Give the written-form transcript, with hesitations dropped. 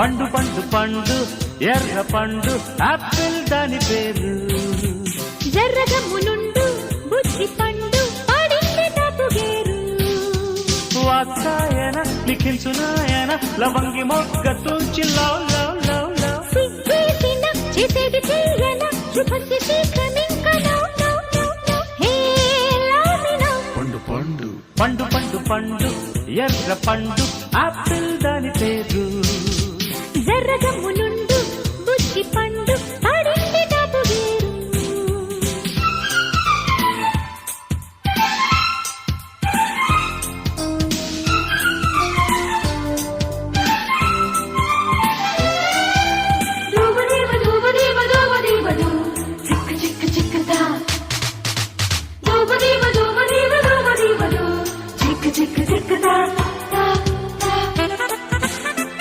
పండు పండు పండు ఎర్ర పండు ఆపిల్ దాని పేరు. జర్రగమ్మునుండు బుద్ధి పండు పడింది తప్పుగేరు. వాత్సాయన లిఖించునాయన లవంగి మొగ్గ తుంచి లవ్ లవ్ లవ్ లవ్. సిగ్గేసిన చేసేది చెయ్యన శుభస్య శీఘ్రమింక నౌ నౌ నౌ నౌ. హే లామినౌ. పండు పండు పండు పండు పండు ఎర్ర పండు ఆపిల్ దాని పేరు. జర్రగమ్ము